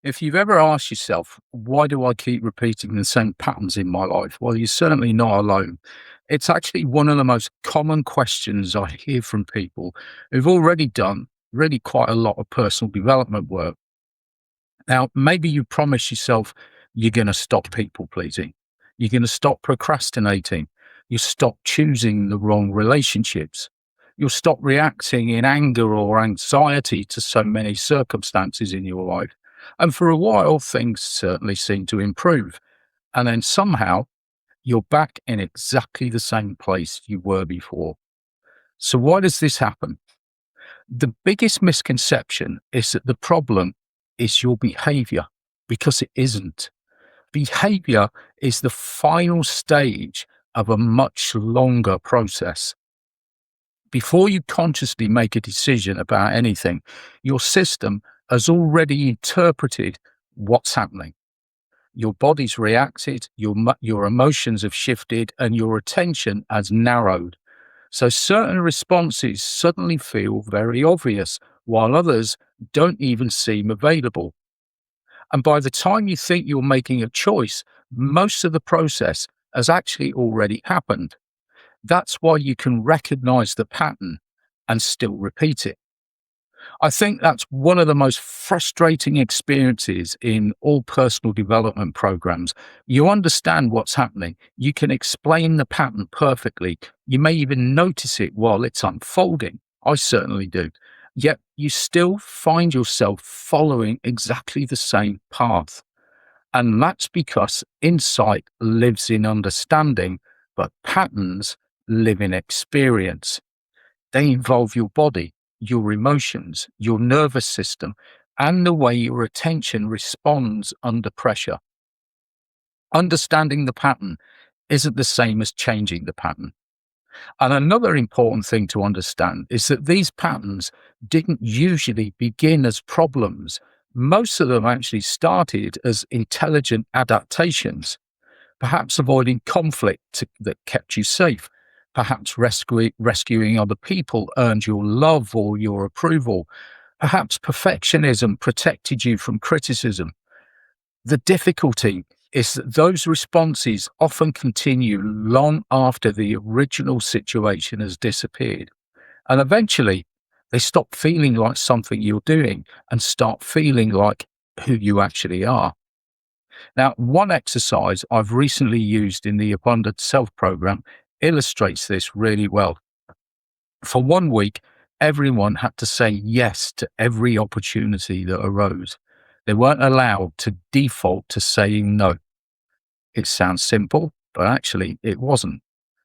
If you've ever asked yourself, why do I keep repeating the same patterns in my life? Well, you're certainly not alone. It's actually one of the most common questions I hear from people who've already done really quite a lot of personal development work. Now, maybe you promise yourself you're going to stop people pleasing. You're going to stop procrastinating. You stop choosing the wrong relationships. You'll stop reacting in anger or anxiety to so many circumstances in your life. And for a while, things certainly seem to improve. And then somehow you're back in exactly the same place you were before. So, why does this happen? The biggest misconception is that the problem is your behavior, because it isn't. Behavior is the final stage of a much longer process. Before you consciously make a decision about anything, your system has already interpreted what's happening. Your body's reacted, your emotions have shifted, and your attention has narrowed. So certain responses suddenly feel very obvious, while others don't even seem available. And by the time you think you're making a choice, most of the process has actually already happened. That's why you can recognize the pattern and still repeat it. I think that's one of the most frustrating experiences in all personal development programs. You understand what's happening. You can explain the pattern perfectly. You may even notice it while it's unfolding. I certainly do. Yet you still find yourself following exactly the same path. And that's because insight lives in understanding, but patterns live in experience. They involve your body, your emotions, your nervous system, and the way your attention responds under pressure. Understanding the pattern isn't the same as changing the pattern. And another important thing to understand is that these patterns didn't usually begin as problems. Most of them actually started as intelligent adaptations, perhaps avoiding that kept you safe. Perhaps rescuing other people earned your love or your approval. Perhaps perfectionism protected you from criticism. The difficulty is that those responses often continue long after the original situation has disappeared. And eventually, they stop feeling like something you're doing and start feeling like who you actually are. Now, one exercise I've recently used in the Abundant Self program illustrates this really well. For 1 week, everyone had to say yes to every opportunity that arose. They weren't allowed to default to saying no. It sounds simple, but actually it wasn't.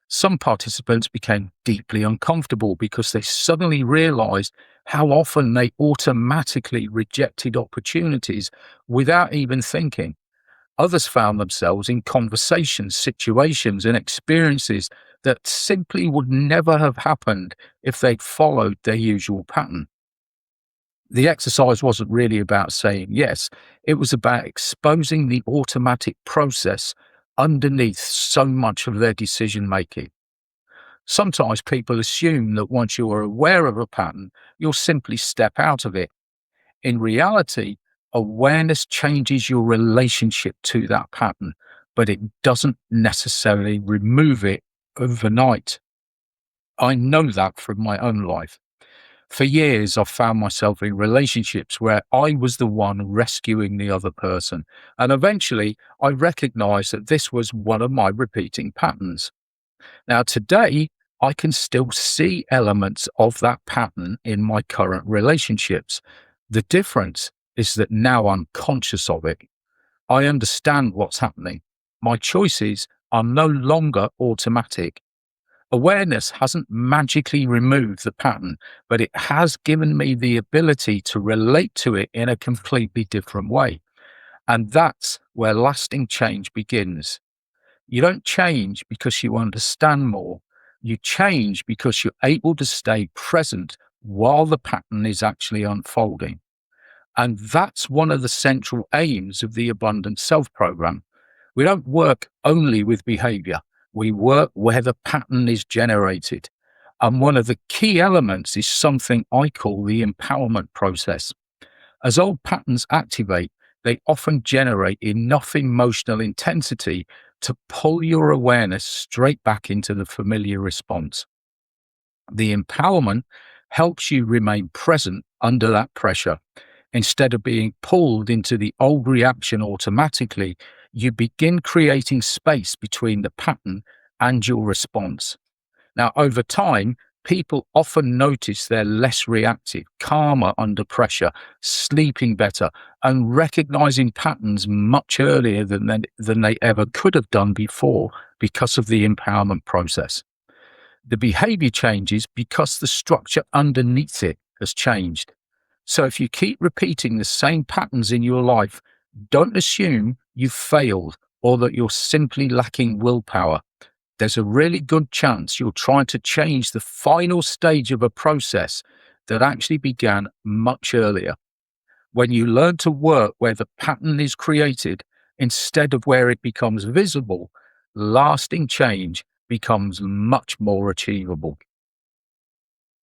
Some participants became deeply uncomfortable because they suddenly realized how often they automatically rejected opportunities without even thinking. Others found themselves in conversations, situations, and experiences that simply would never have happened if they'd followed their usual pattern. The exercise wasn't really about saying yes, it was about exposing the automatic process underneath so much of their decision making. Sometimes people assume that once you are aware of a pattern, you'll simply step out of it. In reality, awareness changes your relationship to that pattern, but it doesn't necessarily remove it overnight. I know that from my own life. For years, I've found myself in relationships where I was the one rescuing the other person. And eventually, I recognized that this was one of my repeating patterns. Now, today, I can still see elements of that pattern in my current relationships. The difference is that now I'm conscious of it. I understand what's happening. My choices are no longer automatic. Awareness hasn't magically removed the pattern, but it has given me the ability to relate to it in a completely different way. And that's where lasting change begins. You don't change because you understand more. You change because you're able to stay present while the pattern is actually unfolding. And that's one of the central aims of the Abundant Self program. We don't work only with behavior. We work where the pattern is generated. And one of the key elements is something I call the empowerment process. As old patterns activate, they often generate enough emotional intensity to pull your awareness straight back into the familiar response. The empowerment helps you remain present under that pressure. Instead of being pulled into the old reaction automatically, you begin creating space between the pattern and your response. Now, over time, people often notice they're less reactive, calmer under pressure, sleeping better, and recognizing patterns much earlier than they ever could have done before because of the empowerment process. The behavior changes because the structure underneath it has changed. So if you keep repeating the same patterns in your life, don't assume you've failed or that you're simply lacking willpower. There's a really good chance you're trying to change the final stage of a process that actually began much earlier. When you learn to work where the pattern is created instead of where it becomes visible, lasting change becomes much more achievable.